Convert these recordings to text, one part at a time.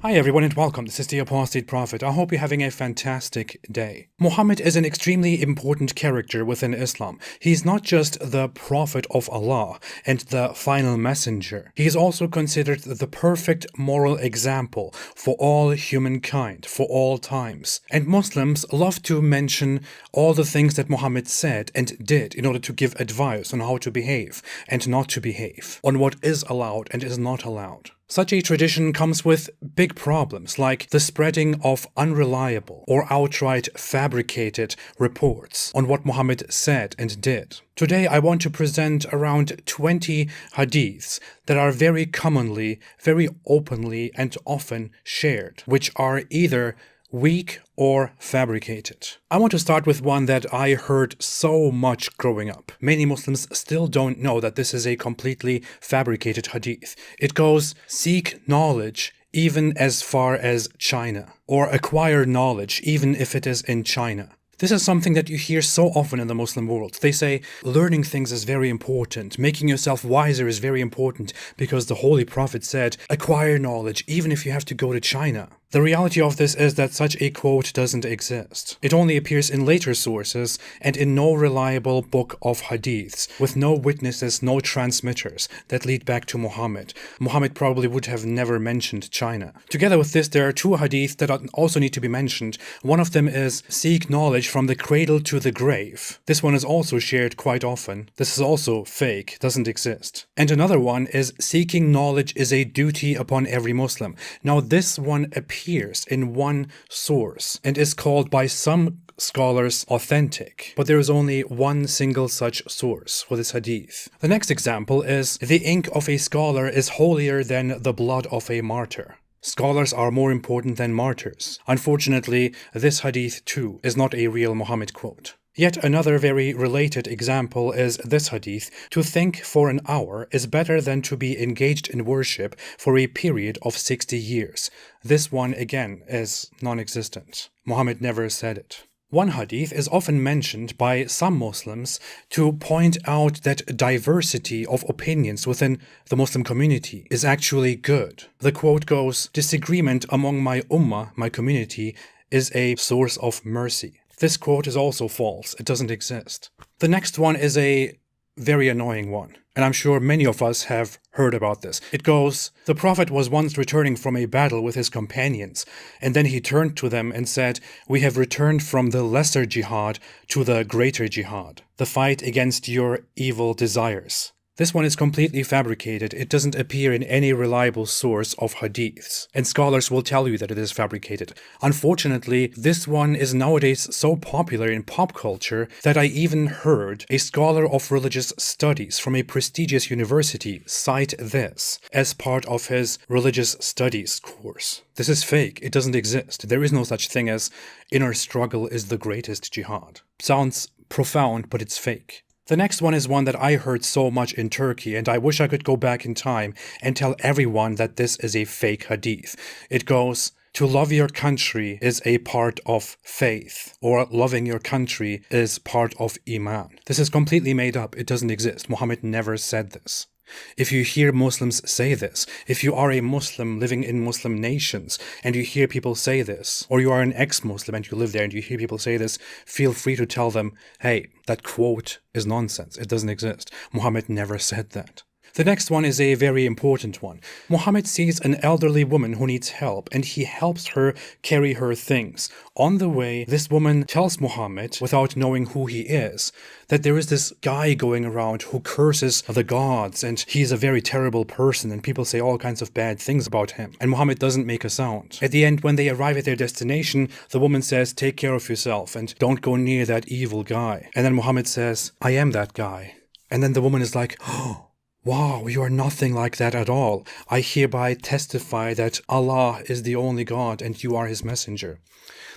Hi everyone and welcome. This is the Apostate Prophet. I hope you're having a fantastic day. Muhammad is an extremely important character within Islam. He's not just the Prophet of Allah and the final messenger. He is also considered the perfect moral example for all humankind, for all times. And Muslims love to mention all the things that Muhammad said and did in order to give advice on how to behave and not to behave, on what is allowed and is not allowed. Such a tradition comes with big problems like the spreading of unreliable or outright fabricated reports on what Muhammad said and did. Today I want to present around 20 hadiths that are very commonly, very openly and often shared, which are either weak or fabricated. I want to start with one that I heard so much growing up. Many Muslims still don't know that this is a completely fabricated hadith. It goes, "Seek knowledge even as far as China," or "acquire knowledge even if it is in China." This is something that you hear so often in the Muslim world. They say learning things is very important, making yourself wiser is very important, because the Holy Prophet said, acquire knowledge even if you have to go to China. The reality of this is that such a quote doesn't exist. It only appears in later sources and in no reliable book of hadiths, with no witnesses, no transmitters that lead back to Muhammad. Muhammad probably would have never mentioned China. Together with this, there are two hadiths that also need to be mentioned. One of them is, "Seek knowledge from the cradle to the grave." This one is also shared quite often. This is also fake, doesn't exist. And another one is, "Seeking knowledge is a duty upon every Muslim." Now this one appears in one source and is called by some scholars authentic, but there is only one single such source for this hadith. The next example is, "The ink of a scholar is holier than the blood of a martyr." Scholars are more important than martyrs. Unfortunately, this hadith too is not a real Muhammad quote. Yet another very related example is this hadith, "To think for an hour is better than to be engaged in worship for a period of 60 years. This one again is non-existent. Muhammad never said it. One hadith is often mentioned by some Muslims to point out that diversity of opinions within the Muslim community is actually good. The quote goes, "Disagreement among my ummah, my community, is a source of mercy." This quote is also false. It doesn't exist. The next one is a very annoying one, and I'm sure many of us have heard about this. It goes, "The Prophet was once returning from a battle with his companions, and then he turned to them and said, 'We have returned from the lesser jihad to the greater jihad, the fight against your evil desires.'" This one is completely fabricated. It doesn't appear in any reliable source of hadiths, and scholars will tell you that it is fabricated. Unfortunately, this one is nowadays so popular in pop culture that I even heard a scholar of religious studies from a prestigious university cite this as part of his religious studies course. This is fake. It doesn't exist. There is no such thing as inner struggle is the greatest jihad. Sounds profound, but it's fake. The next one is one that I heard so much in Turkey, and I wish I could go back in time and tell everyone that this is a fake hadith. It goes, "To love your country is a part of faith," or "loving your country is part of Iman." This is completely made up. It doesn't exist. Muhammad never said this. If you hear Muslims say this, if you are a Muslim living in Muslim nations and you hear people say this, or you are an ex-Muslim and you live there and you hear people say this, feel free to tell them, hey, that quote is nonsense. It doesn't exist. Muhammad never said that. The next one is a very important one. Muhammad sees an elderly woman who needs help and he helps her carry her things. On the way, this woman tells Muhammad, without knowing who he is, that there is this guy going around who curses the gods and he's a very terrible person and people say all kinds of bad things about him. And Muhammad doesn't make a sound. At the end, when they arrive at their destination, the woman says, "Take care of yourself and don't go near that evil guy." And then Muhammad says, "I am that guy." And then the woman is like, "Oh, wow, you are nothing like that at all. I hereby testify that Allah is the only God and you are his messenger."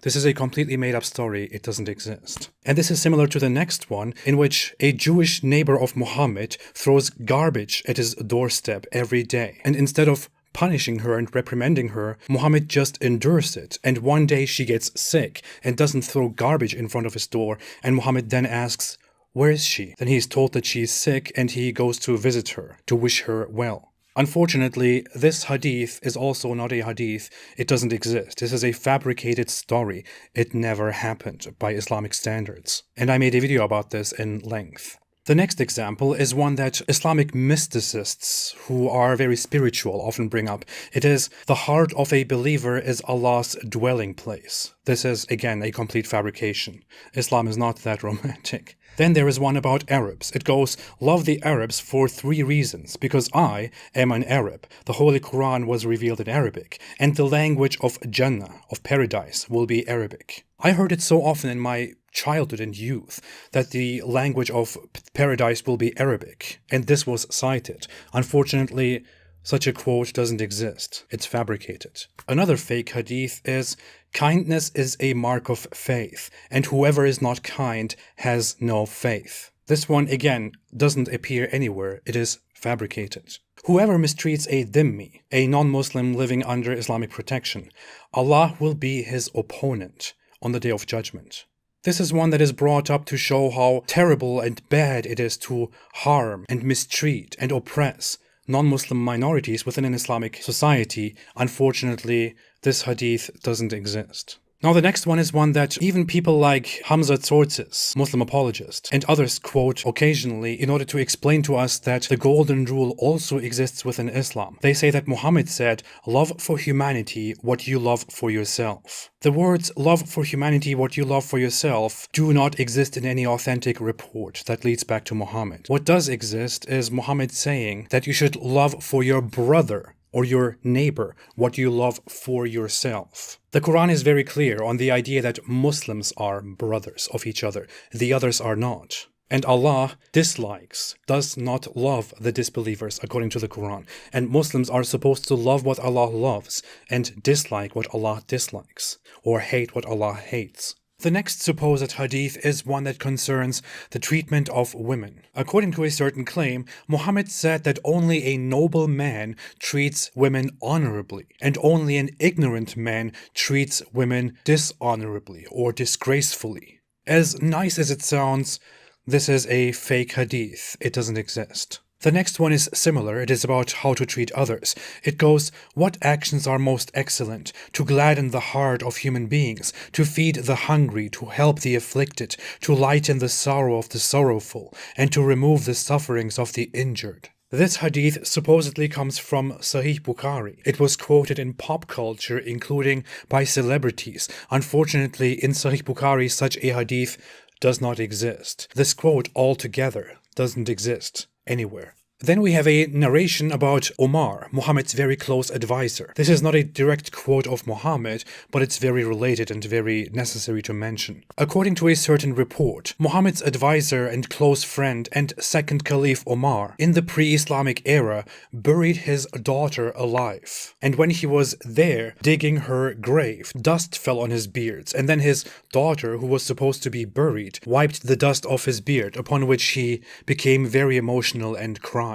This is a completely made-up story. It doesn't exist. And this is similar to the next one, in which a Jewish neighbor of Muhammad throws garbage at his doorstep every day. And instead of punishing her and reprimanding her, Muhammad just endures it. And one day she gets sick and doesn't throw garbage in front of his door. And Muhammad then asks, "Where is she?" Then he is told that she is sick and he goes to visit her, to wish her well. Unfortunately, this hadith is also not a hadith. It doesn't exist. This is a fabricated story. It never happened by Islamic standards. And I made a video about this in length. The next example is one that Islamic mysticists who are very spiritual often bring up. It is, the heart of a believer is Allah's dwelling place. This is, again, a complete fabrication. Islam is not that romantic. Then there is one about Arabs. It goes, love the Arabs for 3 reasons. Because I am an Arab. The Holy Quran was revealed in Arabic. And the language of Jannah, of paradise, will be Arabic. I heard it so often in my childhood and youth that the language of paradise will be Arabic. And this was cited. Unfortunately, such a quote doesn't exist. It's fabricated. Another fake hadith is, kindness is a mark of faith, and whoever is not kind has no faith. This one, again, doesn't appear anywhere. It is fabricated. Whoever mistreats a dhimmi, a non-Muslim living under Islamic protection, Allah will be his opponent on the Day of Judgment. This is one that is brought up to show how terrible and bad it is to harm and mistreat and oppress non-Muslim minorities within an Islamic society. Unfortunately, this hadith doesn't exist. Now the next one is one that even people like Hamza Tzortzis, Muslim apologist, and others quote occasionally in order to explain to us that the golden rule also exists within Islam. They say that Muhammad said, love for humanity what you love for yourself. The words love for humanity what you love for yourself do not exist in any authentic report that leads back to Muhammad. What does exist is Muhammad saying that you should love for your brother or your neighbor what you love for yourself. The Quran is very clear on the idea that Muslims are brothers of each other, the others are not. And Allah dislikes, does not love the disbelievers according to the Quran. And Muslims are supposed to love what Allah loves and dislike what Allah dislikes, or hate what Allah hates. The next supposed hadith is one that concerns the treatment of women. According to a certain claim, Muhammad said that only a noble man treats women honorably, and only an ignorant man treats women dishonorably or disgracefully. As nice as it sounds, this is a fake hadith. It doesn't exist. The next one is similar. It is about how to treat others. It goes, what actions are most excellent? To gladden the heart of human beings, to feed the hungry, to help the afflicted, to lighten the sorrow of the sorrowful, and to remove the sufferings of the injured. This hadith supposedly comes from Sahih Bukhari. It was quoted in pop culture, including by celebrities. Unfortunately, in Sahih Bukhari, such a hadith does not exist. This quote altogether doesn't exist anywhere. Then we have a narration about Omar, Muhammad's very close advisor. This is not a direct quote of Muhammad, but it's very related and very necessary to mention. According to a certain report, Muhammad's advisor and close friend and second caliph Omar, in the pre-Islamic era, buried his daughter alive. And when he was there, digging her grave, dust fell on his beard, and then his daughter, who was supposed to be buried, wiped the dust off his beard, upon which he became very emotional and cried.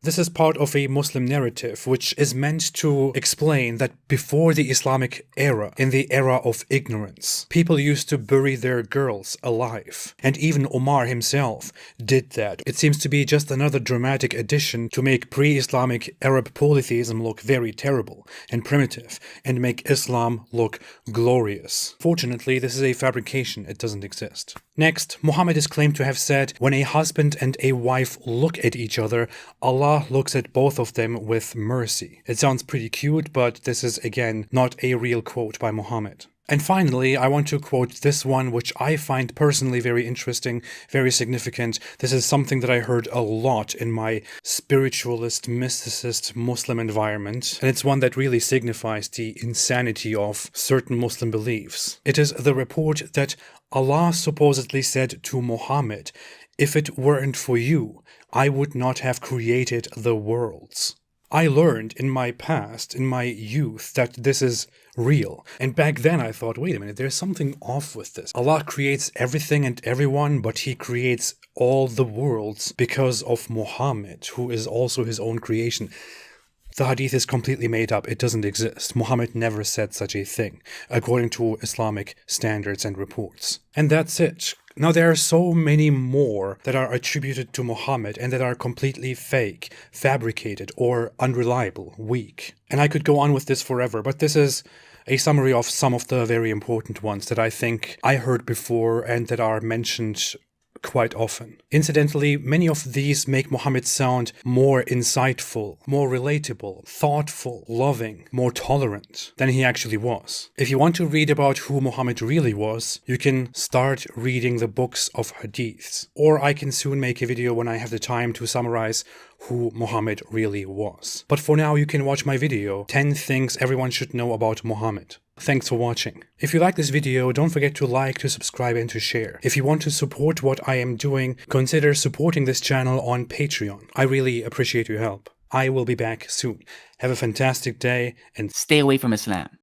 This is part of a Muslim narrative which is meant to explain that before the Islamic era, in the era of ignorance, people used to bury their girls alive. And even Omar himself did that. It seems to be just another dramatic addition to make pre-Islamic Arab polytheism look very terrible and primitive, and make Islam look glorious. Fortunately, this is a fabrication. It doesn't exist. Next, Muhammad is claimed to have said, when a husband and a wife look at each other, Allah looks at both of them with mercy. It sounds pretty cute, but this is again not a real quote by Muhammad. And finally, I want to quote this one, which I find personally very interesting, very significant. This is something that I heard a lot in my spiritualist, mysticist Muslim environment, and it's one that really signifies the insanity of certain Muslim beliefs. It is the report that Allah supposedly said to Muhammad, if it weren't for you, I would not have created the worlds. I learned in my past, in my youth, that this is real. And back then I thought, wait a minute, there's something off with this. Allah creates everything and everyone, but He creates all the worlds because of Muhammad, who is also His own creation. The hadith is completely made up. It doesn't exist. Muhammad never said such a thing, according to Islamic standards and reports. And that's it. Now, there are so many more that are attributed to Muhammad and that are completely fake, fabricated, or unreliable, weak. And I could go on with this forever, but this is a summary of some of the very important ones that I think I heard before and that are mentioned quite often. Incidentally, many of these make Muhammad sound more insightful, more relatable, thoughtful, loving, more tolerant than he actually was. If you want to read about who Muhammad really was, you can start reading the books of hadiths. Or I can soon make a video when I have the time to summarize who Muhammad really was. But for now, you can watch my video, 10 things everyone should know about Muhammad. Thanks for watching. If you like this video, don't forget to like, to subscribe, and to share. If you want to support what I am doing, consider supporting this channel on Patreon. I really appreciate your help. I will be back soon. Have a fantastic day and stay away from Islam.